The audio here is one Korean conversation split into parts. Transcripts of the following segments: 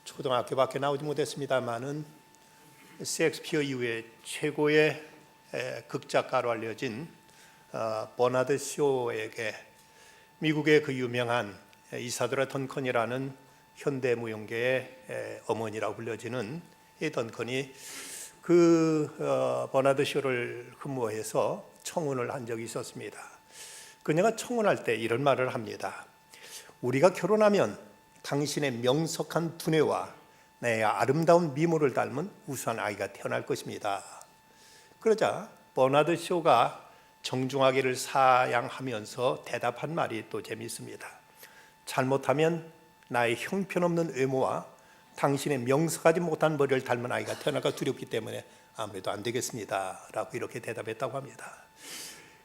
초등학교밖에 나오지 못했습니다마는 셰익스피어 이후에 최고의 극작가로 알려진 버나드 쇼에게 미국의 그 유명한 이사도라 던컨이라는 현대 무용계의 어머니라고 불려지는 이 던컨이 그 버나드 쇼를 흠모해서 청혼을 한 적이 있었습니다. 그녀가 청혼할 때 이런 말을 합니다. 우리가 결혼하면 당신의 명석한 두뇌와 내 아름다운 미모를 닮은 우수한 아이가 태어날 것입니다. 그러자 버나드 쇼가 정중하게를 사양하면서 대답한 말이 또 재미있습니다. 잘못하면 나의 형편없는 외모와 당신의 명석하지 못한 머리를 닮은 아이가 태어날까 두렵기 때문에 아무래도 안 되겠습니다 라고 이렇게 대답했다고 합니다.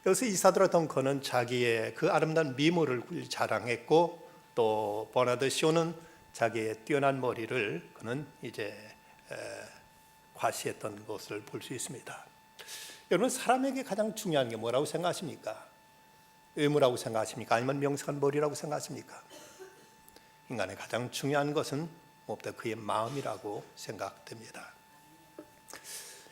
여기서 이사도라 던컨은 자기의 그 아름다운 미모를 자랑했고, 또 버나드 쇼는 자기의 뛰어난 머리를 그는 이제 과시했던 것을 볼 수 있습니다. 여러분, 사람에게 가장 중요한 게 뭐라고 생각하십니까? 외모라고 생각하십니까? 아니면 명석한 머리라고 생각하십니까? 인간의 가장 중요한 것은 무엇보다 그의 마음이라고 생각됩니다.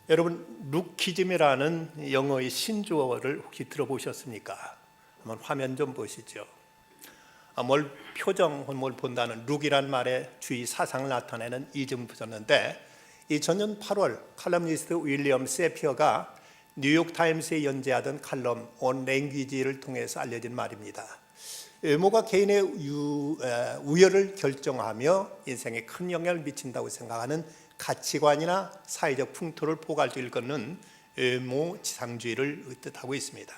여러분, 루키즘이라는 영어의 신조어를 혹시 들어보셨습니까? 한번 화면 좀 보시죠. 뭘 표정, 뭘 본다는 룩이란 말에 주의 사상을 나타내는 이즘 붙였는데, 2000년 8월 칼럼니스트 윌리엄 세피어가 뉴욕타임스에 연재하던 칼럼 On Language를 통해서 알려진 말입니다. 외모가 개인의 우열을 결정하며 인생에 큰 영향을 미친다고 생각하는 가치관이나 사회적 풍토를 포괄적으로 일컫는 외모 지상주의를 뜻하고 있습니다.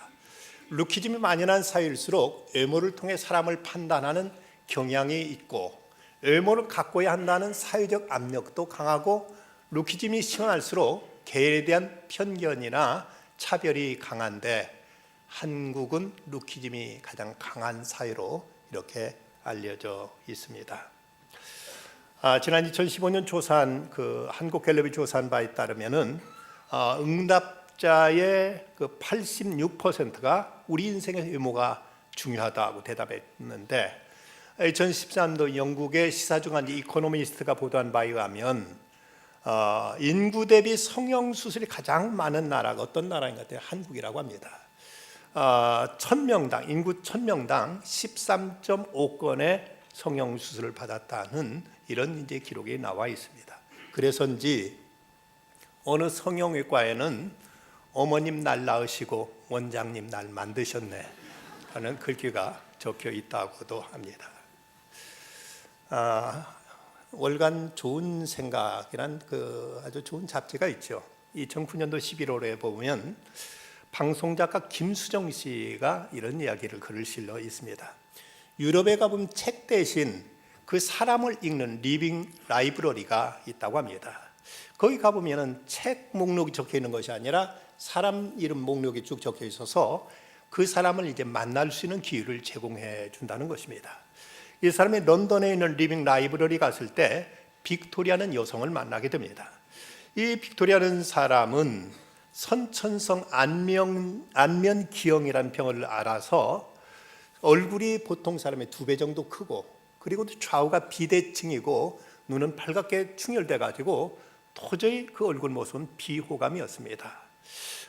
루키즘이 만연한 사회일수록 외모를 통해 사람을 판단하는 경향이 있고, 외모를 가꿔야 한다는 사회적 압력도 강하고, 루키즘이 심할수록 개인에 대한 편견이나 차별이 강한데, 한국은 루키즘이 가장 강한 사회로 이렇게 알려져 있습니다. 지난 2015년 조사한 그 한국갤럽이 조사한 바에 따르면은 응답자의 그 86%가 우리 인생의 외모가 중요하다고 대답했는데, 2013년 영국의 시사주간 이코노미스트가 보도한 바에 의하면 인구 대비 성형수술이 가장 많은 나라가 어떤 나라인 것 같아요? 한국이라고 합니다. 1000명당, 인구 1000명당 13.5건의 성형수술을 받았다는 이런 이제 기록이 나와 있습니다. 그래서인지 어느 성형외과에는 어머님 날 낳으시고 원장님 날 만드셨네 하는 글귀가 적혀 있다고도 합니다. 월간 좋은 생각이란 그 아주 좋은 잡지가 있죠. 2009년도 11월에 보면 방송작가 김수정 씨가 이런 이야기를 글을 실려 있습니다. 유럽에 가보면 책 대신 그 사람을 읽는 리빙 라이브러리가 있다고 합니다. 거기 가보면 책 목록이 적혀 있는 것이 아니라 사람 이름 목록이 쭉 적혀 있어서 그 사람을 이제 만날 수 있는 기회를 제공해 준다는 것입니다. 이 사람이 런던에 있는 리빙 라이브러리 갔을 때 빅토리아는 여성을 만나게 됩니다. 이 빅토리아는 사람은 선천성 안면 기형이라는 병을 알아서 얼굴이 보통 사람의 2배 정도 크고, 그리고 좌우가 비대칭이고 눈은 빨갛게 충혈돼 가지고 도저히 그 얼굴 모습은 비호감이었습니다.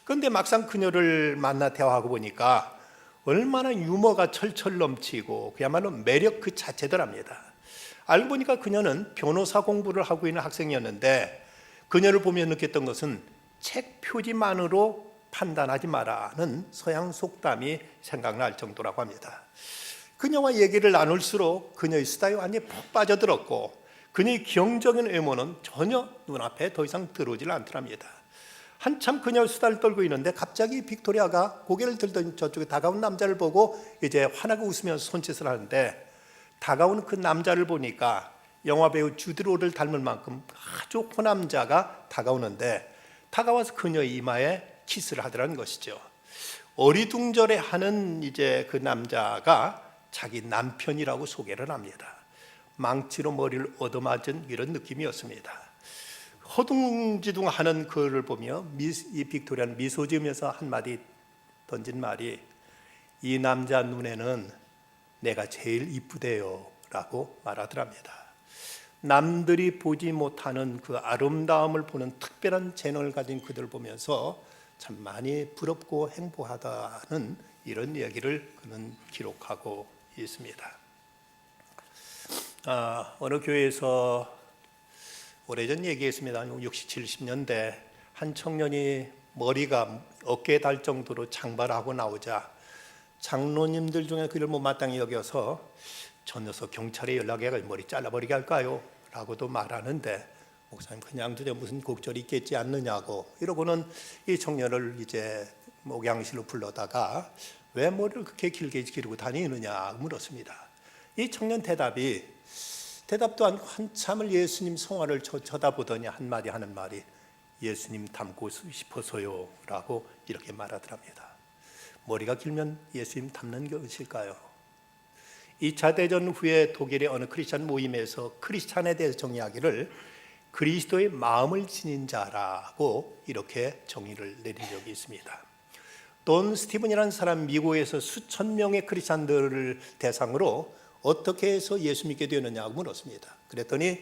그런데 막상 그녀를 만나 대화하고 보니까 얼마나 유머가 철철 넘치고 그야말로 매력 그 자체더랍니다. 알고 보니까 그녀는 변호사 공부를 하고 있는 학생이었는데, 그녀를 보며 느꼈던 것은 책 표지만으로 판단하지 마라는 서양 속담이 생각날 정도라고 합니다. 그녀와 얘기를 나눌수록 그녀의 수다에 완전히 푹 빠져들었고, 그녀의 기형적인 외모는 전혀 눈앞에 더 이상 들어오질 않더랍니다. 한참 그녀의 수다를 떨고 있는데 갑자기 빅토리아가 고개를 들더니 저쪽에 다가온 남자를 보고 이제 환하게 웃으면서 손짓을 하는데, 다가오는 그 남자를 보니까 영화배우 주드 로를 닮을 만큼 아주 호남자가 다가오는데, 다가와서 그녀의 이마에 키스를 하더라는 것이죠. 어리둥절해하는 이제 그 남자가 자기 남편이라고 소개를 합니다. 망치로 머리를 얻어맞은 이런 느낌이었습니다. 허둥지둥하는 그를 보며 이 빅토리아는 미소 지으면서 한마디 던진 말이, 이 남자 눈에는 내가 제일 이쁘대요 라고 말하더랍니다. 남들이 보지 못하는 그 아름다움을 보는 특별한 재능을 가진 그들을 보면서 참 많이 부럽고 행복하다는 이런 이야기를 그는 기록하고 있습니다. 어느 교회에서 오래전 얘기했습니다. 60, 70년대 한 청년이 머리가 어깨에 달 정도로 장발하고 나오자 장로님들 중에 그를 못마땅히 여겨서 저 녀석 경찰에 연락해가 머리 잘라버리게 할까요? 라고도 말하는데 목사님 그냥 두자 무슨 곡절이 있겠지 않느냐고 이러고는 이 청년을 이제 목양실로 불러다가 왜 머리를 그렇게 길게 기르고 다니느냐 물었습니다. 이 청년 대답도 않고 한참을 예수님 성화를 쳐다보더니 한마디 하는 말이 예수님 닮고 싶어서요 라고 이렇게 말하더랍니다. 머리가 길면 예수님 닮는 것일까요? 2차 대전 후에 독일의 어느 크리스찬 모임에서 크리스찬에 대해서 정의하기를 그리스도의 마음을 지닌 자라고 이렇게 정의를 내린 적이 있습니다. 돈 스티븐이라는 사람 미국에서 수천 명의 크리스찬들을 대상으로 어떻게 해서 예수 믿게 되었느냐고 물었습니다. 그랬더니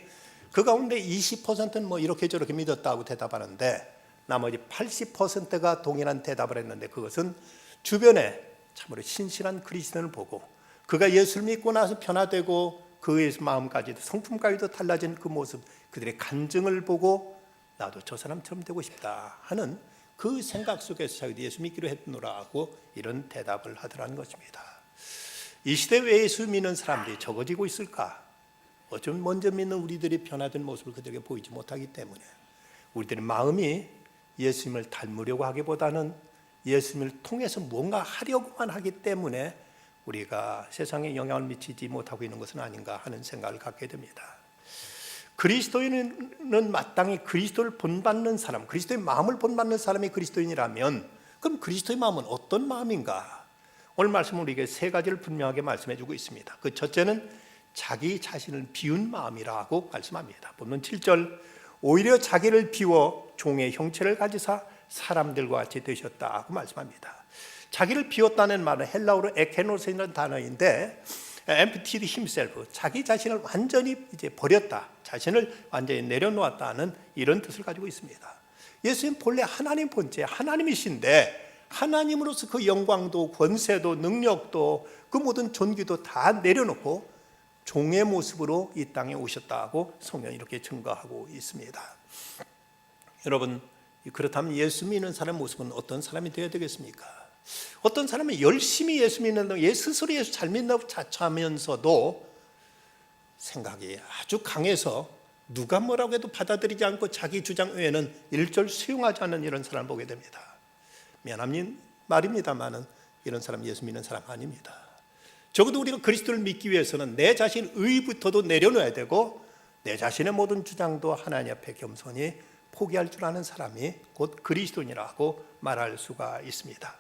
그 가운데 20%는 뭐 이렇게 저렇게 믿었다고 대답하는데 나머지 80%가 동일한 대답을 했는데 그것은 주변에 참으로 신실한 그리스도인을 보고 그가 예수를 믿고 나서 변화되고 그의 마음까지도 성품까지도 달라진 그 모습, 그들의 간증을 보고 나도 저 사람처럼 되고 싶다 하는 그 생각 속에서 자기도 예수 믿기로 했노라고 이런 대답을 하더라는 것입니다. 이 시대에 왜 예수 믿는 사람들이 적어지고 있을까? 어쩌면 먼저 믿는 우리들이 변화된 모습을 그들에게 보이지 못하기 때문에 우리들의 마음이 예수님을 닮으려고 하기보다는 예수님을 통해서 뭔가 하려고만 하기 때문에 우리가 세상에 영향을 미치지 못하고 있는 것은 아닌가 하는 생각을 갖게 됩니다. 그리스도인은 마땅히 그리스도를 본받는 사람, 그리스도의 마음을 본받는 사람이 그리스도인이라면 그럼 그리스도의 마음은 어떤 마음인가? 오늘 말씀은 우리에게 세 가지를 분명하게 말씀해 주고 있습니다. 그 첫째는 자기 자신을 비운 마음이라고 말씀합니다. 본문 7절 오히려 자기를 비워 종의 형체를 가지사 사람들과 같이 되셨다고 말씀합니다. 자기를 비웠다는 말은 헬라어로 에케노스라는 단어인데 emptied himself, 자기 자신을 완전히 이제 버렸다, 자신을 완전히 내려놓았다는 이런 뜻을 가지고 있습니다. 예수님 본래 하나님 본체 하나님이신데 하나님으로서 그 영광도 권세도 능력도 그 모든 존귀도 다 내려놓고 종의 모습으로 이 땅에 오셨다고 성경이 이렇게 증거하고 있습니다. 여러분, 그렇다면 예수 믿는 사람의 모습은 어떤 사람이 되어야 되겠습니까? 어떤 사람은 열심히 예수 믿는다고 스스로 예수 잘 믿는다고 자처하면서도 생각이 아주 강해서 누가 뭐라고 해도 받아들이지 않고 자기 주장 외에는 일절 수용하지 않는 이런 사람을 보게 됩니다. 미안한 말입니다만은 이런 사람 예수 믿는 사람 아닙니다. 적어도 우리가 그리스도를 믿기 위해서는 내 자신 의부터도 내려놓아야 되고 내 자신의 모든 주장도 하나님 앞에 겸손히 포기할 줄 아는 사람이 곧 그리스도인이라고 말할 수가 있습니다.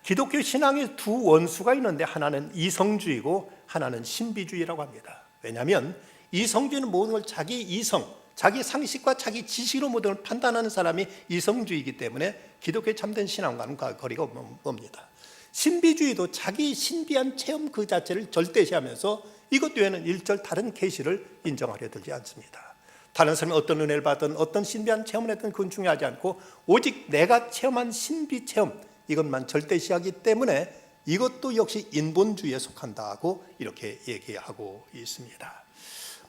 기독교 신앙에 두 원수가 있는데 하나는 이성주의고 하나는 신비주의라고 합니다. 왜냐하면 이성주의는 모든 걸 자기 이성, 자기 상식과 자기 지식으로 모든 걸 판단하는 사람이 이성주의이기 때문에 기독교의 참된 신앙과는 거리가 멉니다. 신비주의도 자기 신비한 체험 그 자체를 절대시하면서 이것 외에는 일절 다른 계시를 인정하려 들지 않습니다. 다른 사람이 어떤 은혜를 받든 어떤 신비한 체험을 했든 그건 중요하지 않고 오직 내가 체험한 신비 체험 이것만 절대시하기 때문에 이것도 역시 인본주의에 속한다고 이렇게 얘기하고 있습니다.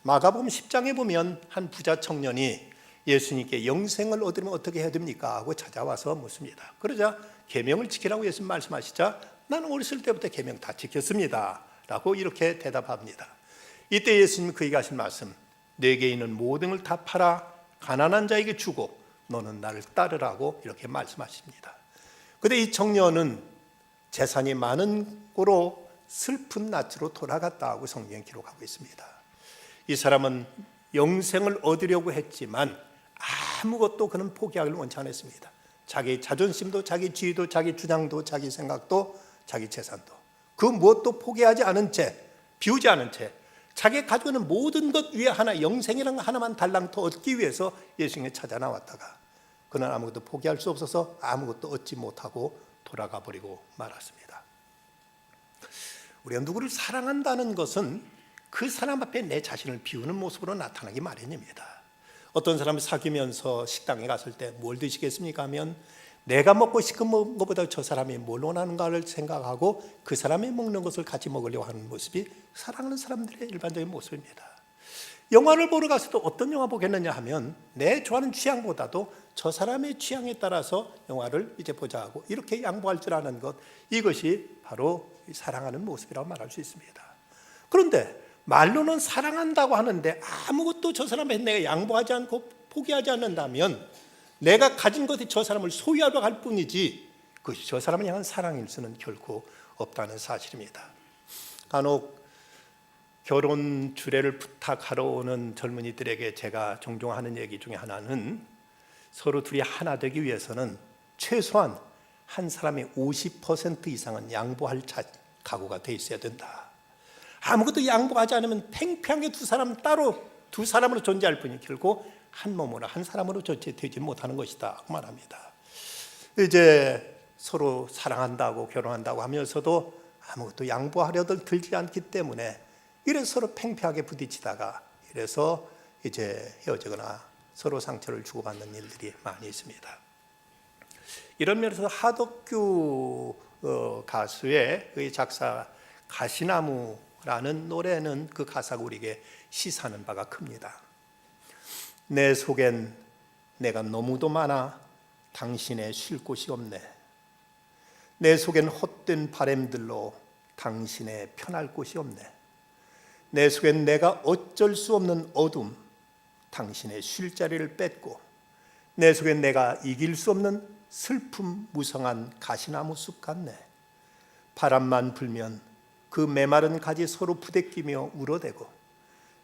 마가복음 10장에 보면 한 부자 청년이 예수님께 영생을 얻으려면 어떻게 해야 됩니까? 하고 찾아와서 묻습니다. 그러자 계명을 지키라고 예수님 말씀하시자 나는 어렸을 때부터 계명 다 지켰습니다 라고 이렇게 대답합니다. 이때 예수님 그에게 하신 말씀, 내게 있는 모든 걸 다 팔아 가난한 자에게 주고 너는 나를 따르라고 이렇게 말씀하십니다. 그런데 이 청년은 재산이 많은 고로 슬픈 낯으로 돌아갔다고 성경에 기록하고 있습니다. 이 사람은 영생을 얻으려고 했지만 아무것도 그는 포기하기를 원치 않았습니다. 자기 자존심도 자기 지위도 자기 주장도 자기 생각도 자기 재산도 그 무엇도 포기하지 않은 채 비우지 않은 채 자기가 가지고 있는 모든 것 위에 하나 영생이라는 하나만 달랑 더 얻기 위해서 예수님에 찾아 나왔다가 그는 아무것도 포기할 수 없어서 아무것도 얻지 못하고 돌아가 버리고 말았습니다. 우리가 누구를 사랑한다는 것은 그 사람 앞에 내 자신을 비우는 모습으로 나타나기 마련입니다. 어떤 사람을 사귀면서 식당에 갔을 때 뭘 드시겠습니까 하면 내가 먹고 싶은 것보다 저 사람이 뭘 원하는가를 생각하고 그 사람이 먹는 것을 같이 먹으려고 하는 모습이 사랑하는 사람들의 일반적인 모습입니다. 영화를 보러 가서도 어떤 영화 보겠느냐 하면 내 좋아하는 취향보다도 저 사람의 취향에 따라서 영화를 이제 보자 하고 이렇게 양보할 줄 아는 것, 이것이 바로 사랑하는 모습이라고 말할 수 있습니다. 그런데 말로는 사랑한다고 하는데 아무것도 저 사람한테 내가 양보하지 않고 포기하지 않는다면 내가 가진 것이 저 사람을 소유하려 할 뿐이지 그것이 저 사람을 향한 사랑일 수는 결코 없다는 사실입니다. 간혹 결혼 주례를 부탁하러 오는 젊은이들에게 제가 종종 하는 얘기 중에 하나는 서로 둘이 하나 되기 위해서는 최소한 한 사람의 50% 이상은 양보할 각오가 돼 있어야 된다. 아무것도 양보하지 않으면 팽팽하게 두 사람으로 존재할 뿐이 결코 한 몸으로 한 사람으로 존재되지 못하는 것이다 말합니다. 이제 서로 사랑한다고 결혼한다고 하면서도 아무것도 양보하려도 들지 않기 때문에 이래서 서로 팽팽하게 부딪히다가 이래서 이제 헤어지거나 서로 상처를 주고받는 일들이 많이 있습니다. 이런 면에서 하덕규 가수의 작사 가시나무라는 노래는 그 가사가 우리에게 시사하는 바가 큽니다. 내 속엔 내가 너무도 많아 당신의 쉴 곳이 없네. 내 속엔 헛된 바람들로 당신의 편할 곳이 없네. 내 속엔 내가 어쩔 수 없는 어둠, 당신의 쉴 자리를 뺏고 내 속엔 내가 이길 수 없는 슬픔 무성한 가시나무 숲 같네. 바람만 불면 그 메마른 가지 서로 부대끼며 울어대고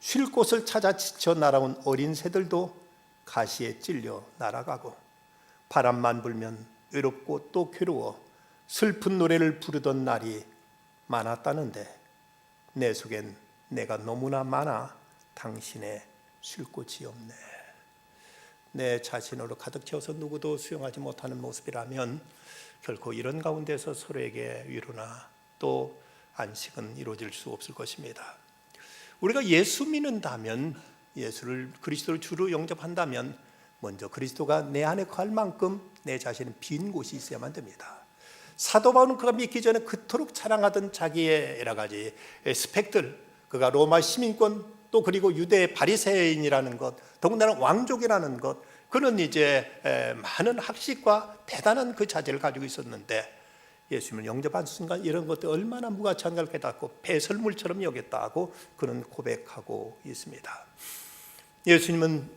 쉴 곳을 찾아 지쳐 날아온 어린 새들도 가시에 찔려 날아가고 바람만 불면 외롭고 또 괴로워 슬픈 노래를 부르던 날이 많았다는데 내 속엔 내가 너무나 많아 당신의 쉴 곳이 없네. 내 자신으로 가득 채워서 누구도 수용하지 못하는 모습이라면 결코 이런 가운데서 서로에게 위로나 또 안식은 이루어질 수 없을 것입니다. 우리가 예수 믿는다면, 예수를 그리스도를 주로 영접한다면 먼저 그리스도가 내 안에 거할 만큼 내 자신은 빈 곳이 있어야만 됩니다. 사도 바울은 그가 믿기 전에 그토록 자랑하던 자기의 여러 가지 스펙들, 그가 로마 시민권 또 그리고 유대 바리새인이라는 것, 더군다나 왕족이라는 것, 그는 이제 많은 학식과 대단한 그 자질을 가지고 있었는데 예수님을 영접한 순간 이런 것들 얼마나 무가치한 걸 깨닫고 배설물처럼 여겼다고 그는 고백하고 있습니다. 예수님은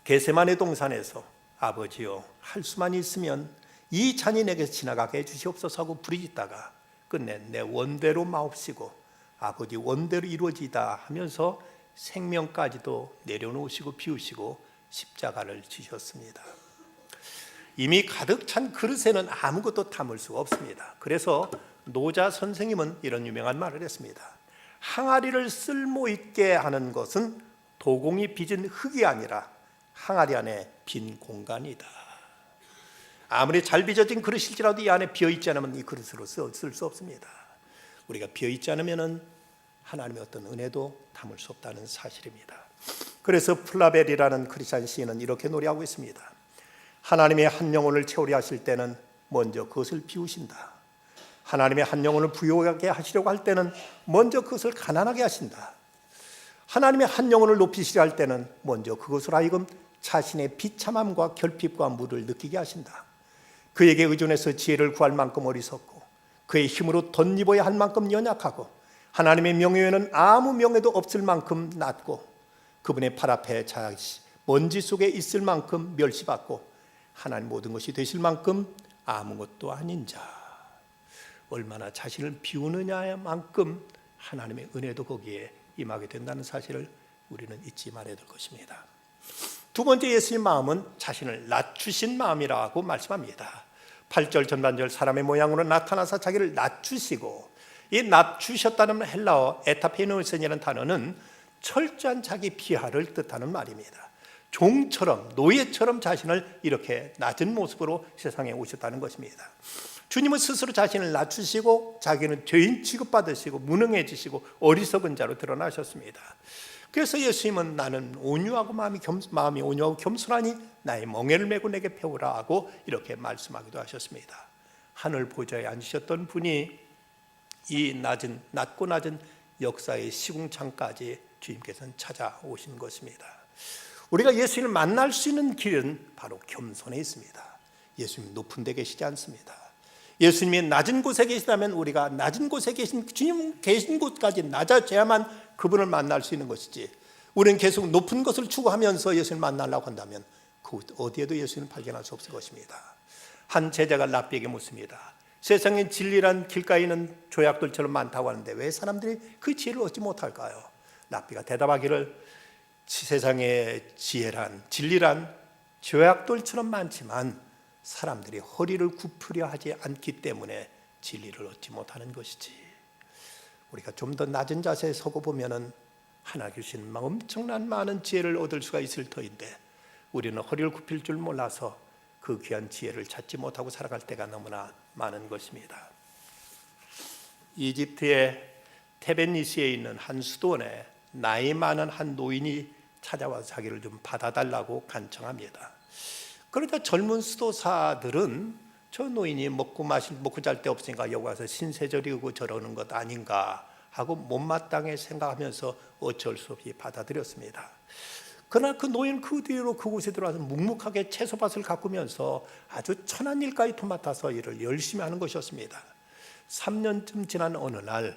겟세마네 동산에서 아버지여 할 수만 있으면 이 잔이 내게서 지나가게 해주시옵소서 하고 부르짖다가 끝내 내 원대로 마옵시고 아버지 원대로 이루어지다 하면서 생명까지도 내려놓으시고 비우시고 십자가를 지셨습니다. 이미 가득 찬 그릇에는 아무것도 담을 수가 없습니다. 그래서 노자 선생님은 이런 유명한 말을 했습니다. 항아리를 쓸모있게 하는 것은 도공이 빚은 흙이 아니라 항아리 안에 빈 공간이다. 아무리 잘 빚어진 그릇일지라도 이 안에 비어있지 않으면 이 그릇으로 쓸 수 없습니다. 우리가 비어있지 않으면 하나님의 어떤 은혜도 담을 수 없다는 사실입니다. 그래서 플라벨이라는 크리스찬 시인은 이렇게 노래하고 있습니다. 하나님의 한 영혼을 채우려 하실 때는 먼저 그것을 비우신다. 하나님의 한 영혼을 부유하게 하시려고 할 때는 먼저 그것을 가난하게 하신다. 하나님의 한 영혼을 높이시려 할 때는 먼저 그것으로 하여금 자신의 비참함과 결핍과 무를 느끼게 하신다. 그에게 의존해서 지혜를 구할 만큼 어리석고 그의 힘으로 덧입어야 할 만큼 연약하고 하나님의 명예에는 아무 명예도 없을 만큼 낮고 그분의 팔 앞에 먼지 속에 있을 만큼 멸시받고 하나님 모든 것이 되실 만큼 아무것도 아닌 자, 얼마나 자신을 비우느냐만큼 하나님의 은혜도 거기에 임하게 된다는 사실을 우리는 잊지 말아야 될 것입니다. 두 번째 예수의 마음은 자신을 낮추신 마음이라고 말씀합니다. 8절 전반절 사람의 모양으로 나타나서 자기를 낮추시고, 이 낮추셨다는 헬라어 에타페노센이라는 단어는 철저한 자기 비하를 뜻하는 말입니다. 종처럼, 노예처럼 자신을 이렇게 낮은 모습으로 세상에 오셨다는 것입니다. 주님은 스스로 자신을 낮추시고 자기는 죄인 취급받으시고 무능해지시고 어리석은 자로 드러나셨습니다. 그래서 예수님은 나는 온유하고 마음이 온유하고 겸손하니 나의 멍에를 메고 내게 배우라 하고 이렇게 말씀하기도 하셨습니다. 하늘 보좌에 앉으셨던 분이 이 낮고 낮은 역사의 시궁창까지 주님께서는 찾아오신 것입니다. 우리가 예수님을 만날 수 있는 길은 바로 겸손에 있습니다. 예수님 높은 데 계시지 않습니다. 예수님이 낮은 곳에 계시다면 우리가 낮은 곳에 계신 주님 계신 곳까지 낮아져야만 그분을 만날 수 있는 것이지, 우리는 계속 높은 것을 추구하면서 예수님을 만나려고 한다면 그 어디에도 예수님을 발견할 수 없을 것입니다. 한 제자가 랍비에게 묻습니다. 세상에 진리란 길가에 있는 조약돌처럼 많다고 하는데 왜 사람들이 그 지혜를 얻지 못할까요? 랍비가 대답하기를 세상의 진리란 조약돌처럼 많지만 사람들이 허리를 굽히려 하지 않기 때문에 진리를 얻지 못하는 것이지. 우리가 좀 더 낮은 자세에 서고 보면은 하나님 주신 엄청난 많은 지혜를 얻을 수가 있을 터인데 우리는 허리를 굽힐 줄 몰라서 그 귀한 지혜를 찾지 못하고 살아갈 때가 너무나 많은 것입니다. 이집트의 테베니스에 있는 한 수도원에 나이 많은 한 노인이 찾아와서 자기를 좀 받아달라고 간청합니다. 그러자 젊은 수도사들은 저 노인이 먹고 잘 데 없으니까 여기 와서 신세저리고 저러는 것 아닌가 하고 못마땅해 생각하면서 어쩔 수 없이 받아들였습니다. 그러나 그 노인 그 뒤로 그곳에 들어와서 묵묵하게 채소밭을 가꾸면서 아주 천한 일까지 도맡아서 일을 열심히 하는 것이었습니다. 3년쯤 지난 어느 날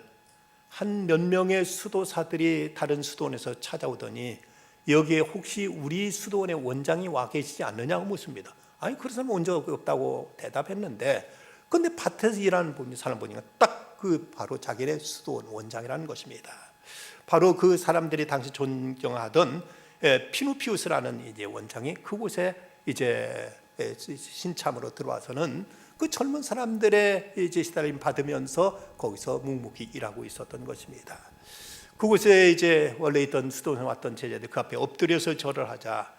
한 몇 명의 수도사들이 다른 수도원에서 찾아오더니 여기에 혹시 우리 수도원의 원장이 와 계시지 않느냐고 묻습니다. 아니 그런 사람 온 적 없다고 대답했는데, 그런데 밭에서 일하는 사람 보니까 딱 그 바로 자기네 수도원 원장이라는 것입니다. 바로 그 사람들이 당시 존경하던 피누피우스라는 이제 원장이 그곳에 이제 신참으로 들어와서는 그 젊은 사람들의 이제 시달림 받으면서 거기서 묵묵히 일하고 있었던 것입니다. 그곳에 이제 원래 있던 수도원에 왔던 제자들 그 앞에 엎드려서 절을 하자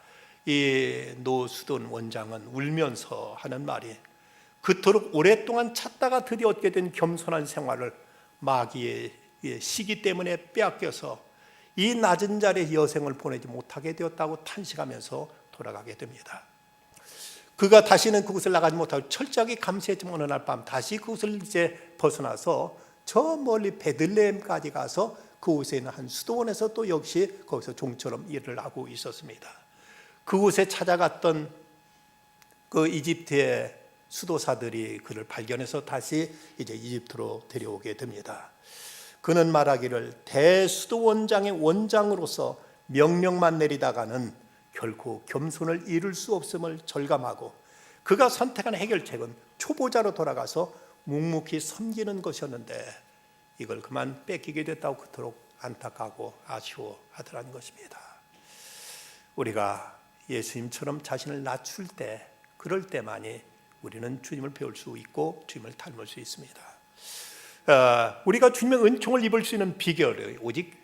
이 노 수도원 원장은 울면서 하는 말이, 그토록 오랫동안 찾다가 드디어 얻게 된 겸손한 생활을 마귀의 시기 때문에 빼앗겨서 이 낮은 자리에 여생을 보내지 못하게 되었다고 탄식하면서 돌아가게 됩니다. 그가 다시는 그곳을 나가지 못하고 철저하게 감시했지만 어느 날 밤 다시 그곳을 이제 벗어나서 저 멀리 베들레헴까지 가서 그곳에 있는 한 수도원에서 또 역시 거기서 종처럼 일을 하고 있었습니다. 그곳에 찾아갔던 그 이집트의 수도사들이 그를 발견해서 다시 이제 이집트로 데려오게 됩니다. 그는 말하기를 대수도원장의 원장으로서 명령만 내리다가는 결코 겸손을 이룰 수 없음을 절감하고 그가 선택한 해결책은 초보자로 돌아가서 묵묵히 섬기는 것이었는데 이걸 그만 뺏기게 됐다고 그토록 안타까고 아쉬워하더라는 것입니다. 우리가 예수님처럼 자신을 낮출 때, 그럴 때만이 우리는 주님을 배울 수 있고 주님을 닮을 수 있습니다. 우리가 주님의 은총을 입을 수 있는 비결이 오직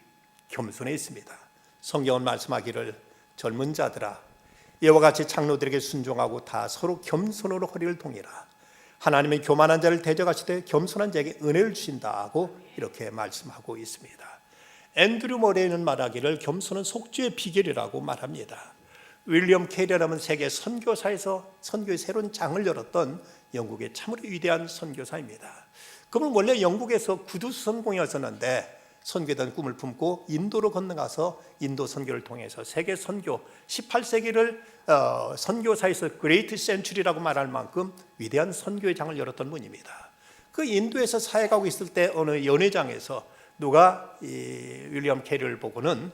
겸손에 있습니다. 성경은 말씀하기를 젊은 자들아 이와 같이 장로들에게 순종하고 다 서로 겸손으로 허리를 동이라. 하나님의 교만한 자를 대적하시되 겸손한 자에게 은혜를 주신다 하고 이렇게 말씀하고 있습니다. 앤드류 머레이는 말하기를 겸손은 속죄의 비결이라고 말합니다. 윌리엄 캐리라는 세계 선교사에서 선교의 새로운 장을 열었던 영국의 참으로 위대한 선교사입니다. 그는 원래 영국에서 구두수선공이었었는데 선교단 꿈을 품고 인도로 건너가서 인도 선교를 통해서 세계 선교 18세기를 선교사에서 그레이트 센츄리라고 말할 만큼 위대한 선교의 장을 열었던 분입니다. 그 인도에서 사역하고 있을 때 어느 연회장에서 누가 이 윌리엄 캐리를 보고는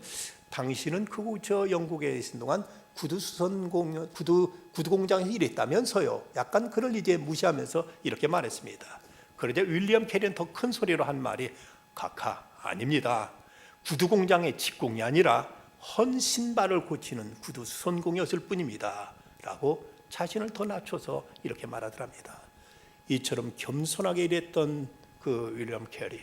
당신은 저 영국에 있는 동안 구두 공장에서 일했다면서요. 약간 그를 이제 무시하면서 이렇게 말했습니다. 그러자 윌리엄 캐리는 더 큰 소리로 한 말이 카카 아닙니다. 구두 공장의 직공이 아니라 헌 신발을 고치는 구두 수선공이었을 뿐입니다. 라고 자신을 더 낮춰서 이렇게 말하더랍니다. 이처럼 겸손하게 일했던 그 윌리엄 캐리,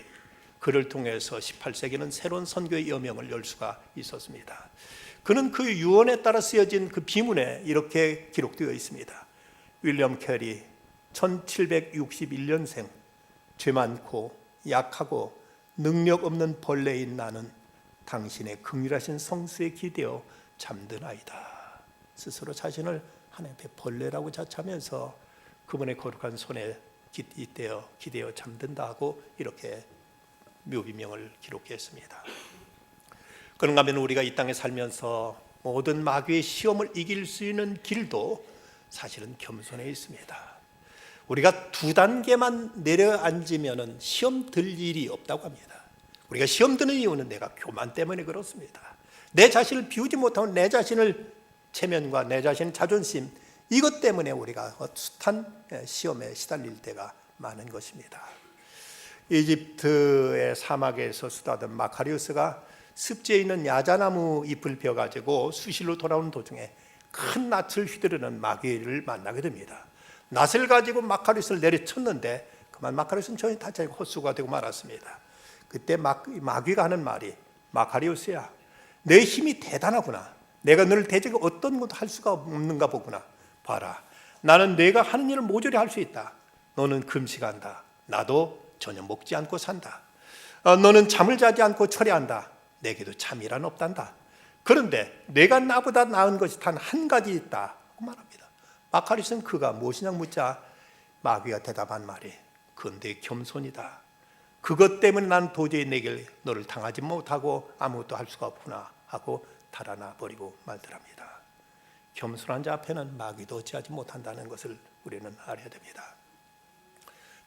그를 통해서 18세기는 새로운 선교의 여명을 열 수가 있었습니다. 그는 그 유언에 따라 쓰여진 그 비문에 이렇게 기록되어 있습니다. 윌리엄 캐리, 1761년생, 죄 많고 약하고 능력 없는 벌레인 나는 당신의 긍휼하신 성수에 기대어 잠드나이다. 스스로 자신을 하나님 앞에 벌레라고 자처하면서 그분의 거룩한 손에 기대어 잠든다고 이렇게 묘비명을 기록했습니다. 그런가 하면 우리가 이 땅에 살면서 모든 마귀의 시험을 이길 수 있는 길도 사실은 겸손에 있습니다. 우리가 2단계만 내려앉으면 시험 들 일이 없다고 합니다. 우리가 시험 드는 이유는 내가 교만 때문에 그렇습니다. 내 자신을 비우지 못하고 내 자신을 체면과 내 자신의 자존심, 이것 때문에 우리가 숱한 시험에 시달릴 때가 많은 것입니다. 이집트의 사막에서 수다던 마카리우스가 습지에 있는 야자나무 잎을 베어가지고 수실로 돌아오는 도중에 큰 낫을 휘두르는 마귀를 만나게 됩니다. 낫을 가지고 마카리우스를 내려쳤는데 그만 마카리우스는 전혀 다치 않고 헛수가 되고 말았습니다. 그때 마귀가 하는 말이, 마카리우스야, 내 힘이 대단하구나. 내가 너를 대적에 어떤 것도 할 수가 없는가 보구나. 봐라, 나는 내가 하는 일을 모조리 할 수 있다. 너는 금식한다. 나도 전혀 먹지 않고 산다. 너는 잠을 자지 않고 철야한다. 내게도 잠이란 없단다. 그런데 내가 나보다 나은 것이 단 한 가지 있다 고 말합니다. 마카리스는 그가 무엇이냐 묻자 마귀가 대답한 말이, 그건 내 겸손이다. 그것 때문에 난 도저히 너를 당하지 못하고 아무것도 할 수가 없구나 하고 달아나 버리고 말더랍니다. 겸손한 자 앞에는 마귀도 어찌하지 못한다는 것을 우리는 알아야 됩니다.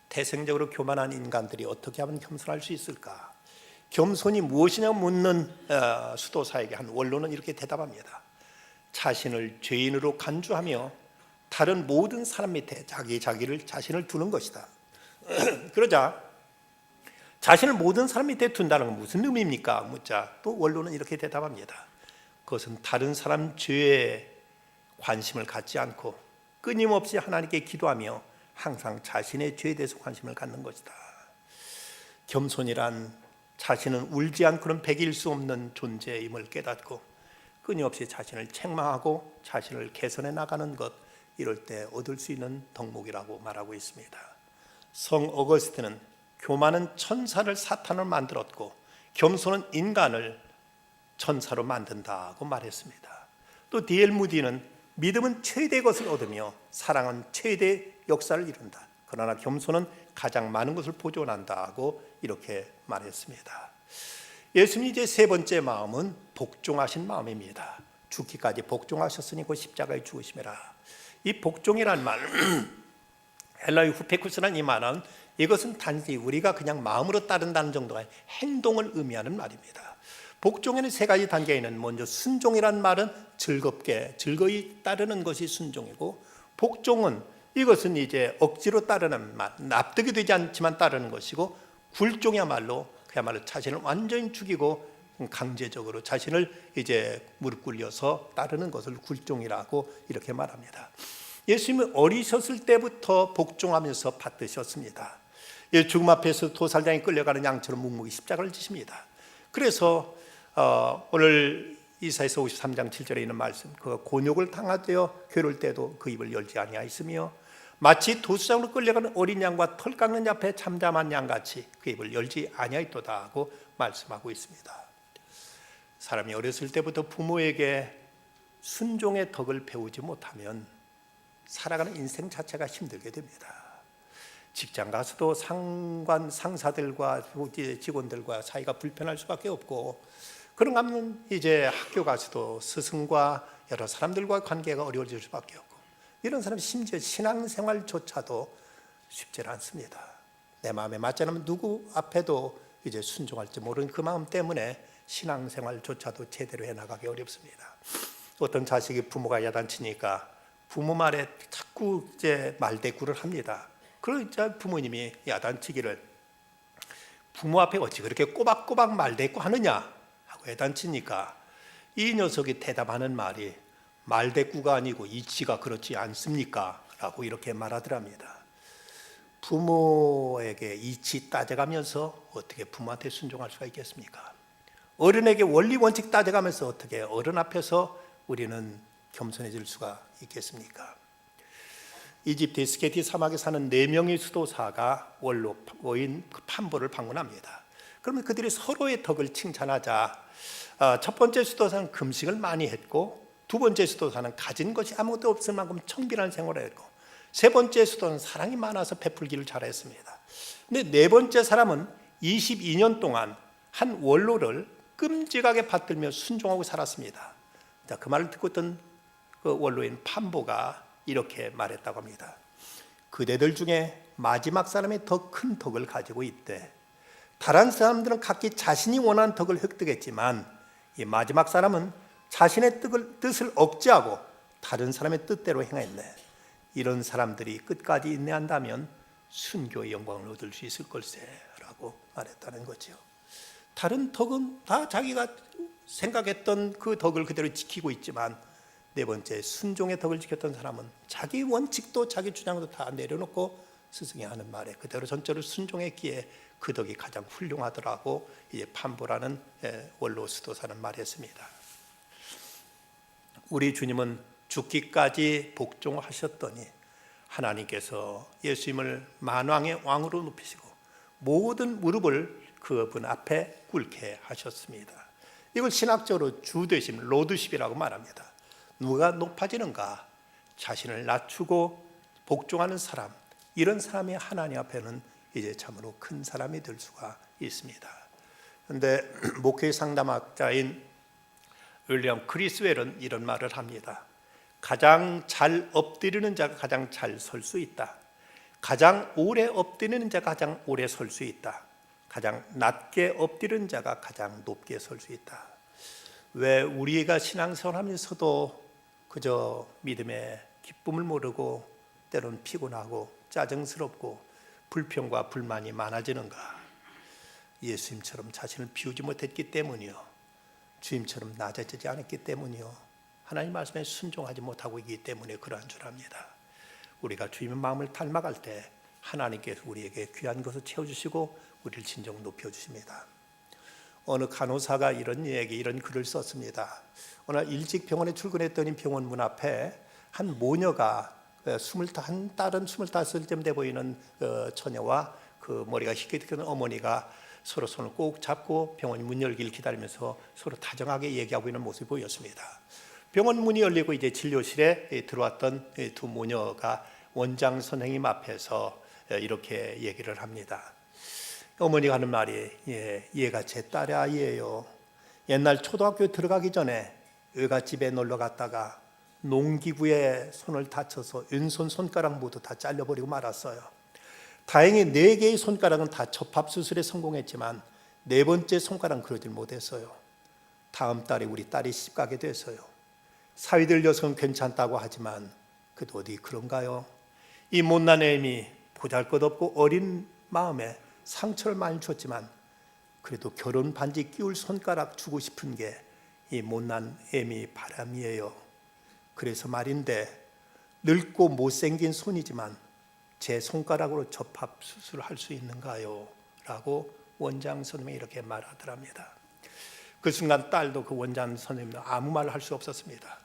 태생적으로 교만한 인간들이 어떻게 하면 겸손할 수 있을까? 겸손이 무엇이냐 묻는 수도사에게 한 원로는 이렇게 대답합니다. 자신을 죄인으로 간주하며 다른 모든 사람 밑에 자신을 두는 것이다. 그러자 자신을 모든 사람 밑에 둔다는 건 무슨 의미입니까? 묻자 또 원로는 이렇게 대답합니다. 그것은 다른 사람 죄에 관심을 갖지 않고 끊임없이 하나님께 기도하며 항상 자신의 죄에 대해서 관심을 갖는 것이다. 겸손이란 자신은 울지 않고는 배길 수 없는 존재임을 깨닫고 끊임없이 자신을 책망하고 자신을 개선해 나가는 것, 이럴 때 얻을 수 있는 덕목이라고 말하고 있습니다. 성 어거스틴은 교만은 천사를 사탄으로 만들었고 겸손은 인간을 천사로 만든다고 말했습니다. 또 D.L. 무디는 믿음은 최대의 것을 얻으며 사랑은 최대의 역사를 이룬다. 그러나 겸손은 가장 많은 것을 보존한다고 이렇게 말했습니다. 예수님이 이제 세 번째 마음은 복종하신 마음입니다. 죽기까지 복종하셨으니 그 십자가에 죽으심이라. 이 복종이란 말, 헬라의 후페쿠스라는 이 말은 이것은 단지 우리가 그냥 마음으로 따른다는 정도가 아니라 행동을 의미하는 말입니다. 복종에는 세 가지 단계가 있는, 먼저 순종이란 말은 즐거이 따르는 것이 순종이고, 복종은 이것은 이제 억지로 따르는 말, 납득이 되지 않지만 따르는 것이고, 굴종이야말로 그야말로 자신을 완전히 죽이고 강제적으로 자신을 이제 무릎 꿇려서 따르는 것을 굴종이라고 이렇게 말합니다. 예수님은 어리셨을 때부터 복종하면서 받드셨습니다. 죽음 앞에서 도살장에 끌려가는 양처럼 묵묵히 십자가를 지십니다. 그래서 오늘 이사야서 53장 7절에 있는 말씀, 그가 곤욕을 당하되어 괴로울 때도 그 입을 열지 아니하였으며 마치 도수장으로 끌려가는 어린 양과 털 깎는 앞에 잠잠한 양같이 그 입을 열지 아니하였도다 하고 말씀하고 있습니다. 사람이 어렸을 때부터 부모에게 순종의 덕을 배우지 못하면 살아가는 인생 자체가 힘들게 됩니다. 직장 가서도 상사들과 직원들과 사이가 불편할 수밖에 없고, 그런가 하면 이제 학교 가서도 스승과 여러 사람들과 관계가 어려워질 수밖에 없고, 이런 사람이 심지어 신앙생활조차도 쉽지 않습니다. 내 마음에 맞지 않으면 누구 앞에도 이제 순종할지 모르는 그 마음 때문에 신앙생활조차도 제대로 해나가기 어렵습니다. 어떤 자식이 부모가 야단치니까 부모 말에 자꾸 이제 말대꾸를 합니다. 그러자 부모님이 야단치기를, 부모 앞에 어찌 그렇게 꼬박꼬박 말대꾸 하느냐 하고 야단치니까 이 녀석이 대답하는 말이, 말대꾸가 아니고 이치가 그렇지 않습니까? 라고 이렇게 말하더랍니다. 부모에게 이치 따져가면서 어떻게 부모한테 순종할 수가 있겠습니까? 어른에게 원리 원칙 따져가면서 어떻게 어른 앞에서 우리는 겸손해질 수가 있겠습니까? 이집트 스케티 사막에 사는 4명의 수도사가 원로인 판보를 방문합니다. 그러면 그들이 서로의 덕을 칭찬하자 첫 번째 수도사는 금식을 많이 했고, 두 번째 수도사는 가진 것이 아무것도 없을 만큼 청빈한 생활을 했고, 세 번째 수도는 사랑이 많아서 베풀기를 잘했습니다. 근데 네 번째 사람은 22년 동안 한 원로를 끔찍하게 받들며 순종하고 살았습니다. 자, 그 말을 듣고 있던 그 원로인 판보가 이렇게 말했다고 합니다. 그대들 중에 마지막 사람이 더 큰 덕을 가지고 있대. 다른 사람들은 각기 자신이 원하는 덕을 획득했지만 이 마지막 사람은 자신의 뜻을 억제하고 다른 사람의 뜻대로 행했네. 이런 사람들이 끝까지 인내한다면 순교의 영광을 얻을 수 있을 걸세 라고 말했다는 거죠. 다른 덕은 다 자기가 생각했던 그 덕을 그대로 지키고 있지만, 네 번째 순종의 덕을 지켰던 사람은 자기 원칙도 자기 주장도 다 내려놓고 스승이 하는 말에 그대로 전적으로 순종했기에 그 덕이 가장 훌륭하더라고 이제 판보라는 원로 수도사는 말했습니다. 우리 주님은 죽기까지 복종하셨더니 하나님께서 예수님을 만왕의 왕으로 높이시고 모든 무릎을 그분 앞에 꿇게 하셨습니다. 이걸 신학적으로 주되심, 로드십이라고 말합니다. 누가 높아지는가? 자신을 낮추고 복종하는 사람, 이런 사람이 하나님 앞에는 이제 참으로 큰 사람이 될 수가 있습니다. 그런데 목회 상담학자인 윌리엄 크리스웰은 이런 말을 합니다. 가장 잘 엎드리는 자가 가장 잘 설 수 있다. 가장 오래 엎드리는 자가 가장 오래 설 수 있다. 가장 낮게 엎드리는 자가 가장 높게 설 수 있다. 왜 우리가 신앙생활하면서도 그저 믿음의 기쁨을 모르고 때로는 피곤하고 짜증스럽고 불평과 불만이 많아지는가? 예수님처럼 자신을 비우지 못했기 때문이요, 주님처럼 낮아지지 않았기 때문이요, 하나님 말씀에 순종하지 못하고 있기 때문에 그러한 줄 압니다. 우리가 주님의 마음을 닮아갈 때 하나님께서 우리에게 귀한 것을 채워주시고 우리를 진정 높여주십니다. 어느 간호사가 이런 글을 썼습니다. 오늘 일찍 병원에 출근했더니 병원 문 앞에 한 모녀가 딸은 25쯤 돼 보이는 처녀와 그 머리가 희끗희끗한 어머니가 서로 손을 꼭 잡고 병원 문 열기를 기다리면서 서로 다정하게 얘기하고 있는 모습이 보였습니다. 병원 문이 열리고 이제 진료실에 들어왔던 두 모녀가 원장 선생님 앞에서 이렇게 얘기를 합니다. 어머니가 하는 말이, 얘가 제 딸의 아이예요. 옛날 초등학교 들어가기 전에 외갓집에 놀러 갔다가 농기구에 손을 다쳐서 왼손 손가락 모두 다 잘려버리고 말았어요. 다행히 4개의 손가락은 다 접합수술에 성공했지만 4번째 손가락은 그러질 못했어요. 다음 달에 우리 딸이 시집가게 됐어요. 사위들 여성은 괜찮다고 하지만 그래도 어디 그런가요? 이 못난 애미 보잘것없고 어린 마음에 상처를 많이 줬지만 그래도 결혼 반지 끼울 손가락 주고 싶은 게 이 못난 애미 바람이에요. 그래서 말인데 늙고 못생긴 손이지만 제 손가락으로 접합 수술을 할 수 있는가요? 라고 원장 선생님이 이렇게 말하더랍니다. 그 순간 딸도 그 원장 선생님도 아무 말을 할 수 없었습니다.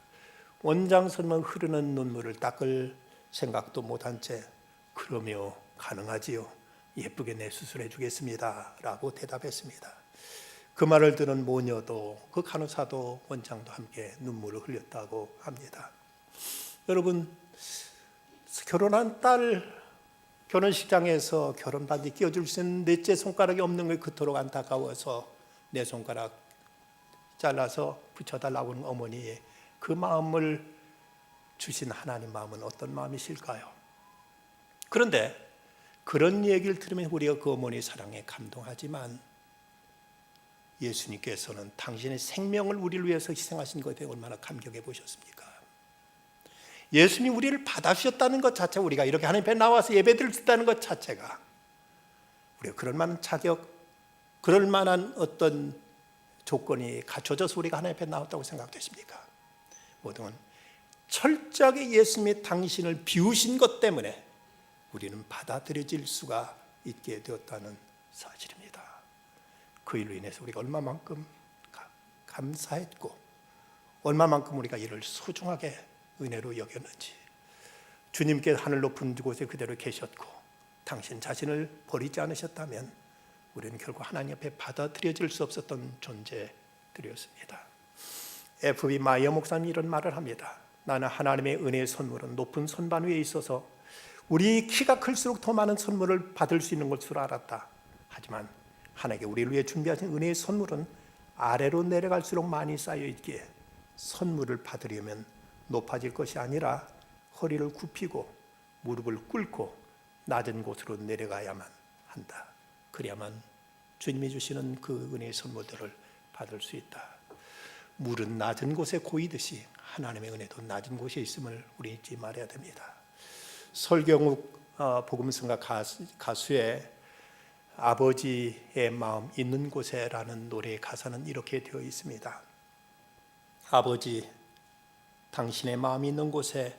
원장 선생님은 흐르는 눈물을 닦을 생각도 못한 채 그러며 가능하지요. 예쁘게 내 수술해 주겠습니다. 라고 대답했습니다. 그 말을 들은 모녀도 그 간호사도 원장도 함께 눈물을 흘렸다고 합니다. 여러분, 결혼한 딸 결혼식장에서 결혼 반지 끼워줄 수 있는 넷째 손가락이 없는 게 그토록 안타까워서 내 손가락 잘라서 붙여달라고 하는 어머니의 그 마음을 주신 하나님 마음은 어떤 마음이실까요? 그런데 그런 얘기를 들으면 우리가 그 어머니의 사랑에 감동하지만 예수님께서는 당신의 생명을 우리를 위해서 희생하신 것에 얼마나 감격해 보셨습니까? 예수님이 우리를 받아주셨다는 것 자체가, 우리가 이렇게 하나님 앞에 나와서 예배드릴 수 있다는 것 자체가 우리가 그럴 만한 자격, 그럴 만한 어떤 조건이 갖춰져서 우리가 하나님 앞에 나왔다고 생각되십니까? 모든 건 철저하게 예수님이 당신을 비우신 것 때문에 우리는 받아들여질 수가 있게 되었다는 사실입니다. 그 일로 인해서 우리가 얼마만큼 감사했고 얼마만큼 우리가 이를 소중하게 은혜로 여겼는지, 주님께 하늘 높은 곳에 그대로 계셨고 당신 자신을 버리지 않으셨다면 우리는 결국 하나님 앞에 받아들여질 수 없었던 존재들이었습니다. F.B. 마이어 목사님이 이런 말을 합니다. 나는 하나님의 은혜의 선물은 높은 선반 위에 있어서 우리 키가 클수록 더 많은 선물을 받을 수 있는 것으로 알았다. 하지만 하나님께 우리를 위해 준비하신 은혜의 선물은 아래로 내려갈수록 많이 쌓여 있기에 선물을 받으려면 높아질 것이 아니라 허리를 굽히고 무릎을 꿇고 낮은 곳으로 내려가야만 한다. 그래야만 주님이 주시는 그 은혜의 선물들을 받을 수 있다. 물은 낮은 곳에 고이듯이 하나님의 은혜도 낮은 곳에 있음을 우리 잊지 말아야 됩니다. 설경욱 복음성가 가수의 아버지의 마음 있는 곳에라는 노래의 가사는 이렇게 되어 있습니다. 아버지, 당신의 마음이 있는 곳에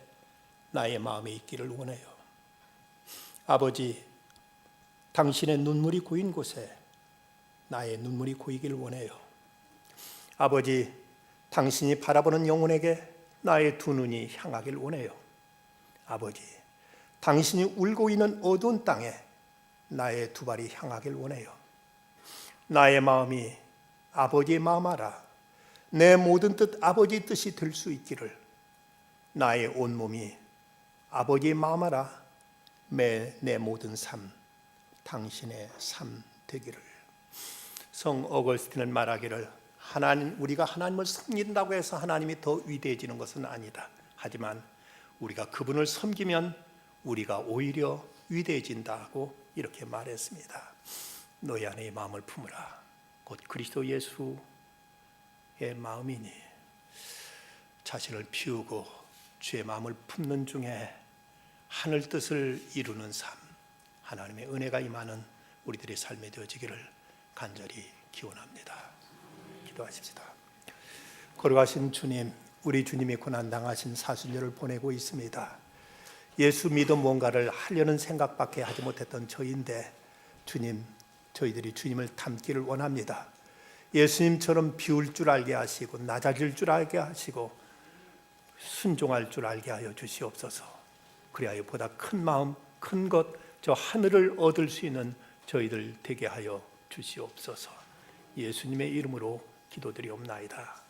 나의 마음이 있기를 원해요. 아버지, 당신의 눈물이 고인 곳에 나의 눈물이 고이기를 원해요. 아버지, 당신이 바라보는 영혼에게 나의 두 눈이 향하길 원해요. 아버지, 당신이 울고 있는 어두운 땅에 나의 두 발이 향하길 원해요. 나의 마음이 아버지의 마음 알아 내 모든 뜻 아버지의 뜻이 될 수 있기를, 나의 온몸이 아버지의 마음 알아 내 모든 삶 당신의 삶 되기를. 성 어거스틴은 말하기를 우리가 하나님을 섬긴다고 해서 하나님이 더 위대해지는 것은 아니다. 하지만 우리가 그분을 섬기면 우리가 오히려 위대해진다고 이렇게 말했습니다. 너희 안에 이 마음을 품으라. 곧 그리스도 예수의 마음이니. 자신을 비우고 주의 마음을 품는 중에 하늘 뜻을 이루는 삶, 하나님의 은혜가 임하는 우리들의 삶이 되어지기를 간절히 기원합니다. 기도하십시다. 걸어가신 주님, 우리 주님이 고난당하신 사순절을 보내고 있습니다. 예수 믿어 뭔가를 하려는 생각밖에 하지 못했던 저희인데 주님, 저희들이 주님을 닮기를 원합니다. 예수님처럼 비울 줄 알게 하시고 낮아질 줄 알게 하시고 순종할 줄 알게 하여 주시옵소서. 그리하여 보다 큰 마음, 큰 것, 저 하늘을 얻을 수 있는 저희들 되게 하여 주시옵소서. 예수님의 이름으로 기도드리옵나이다.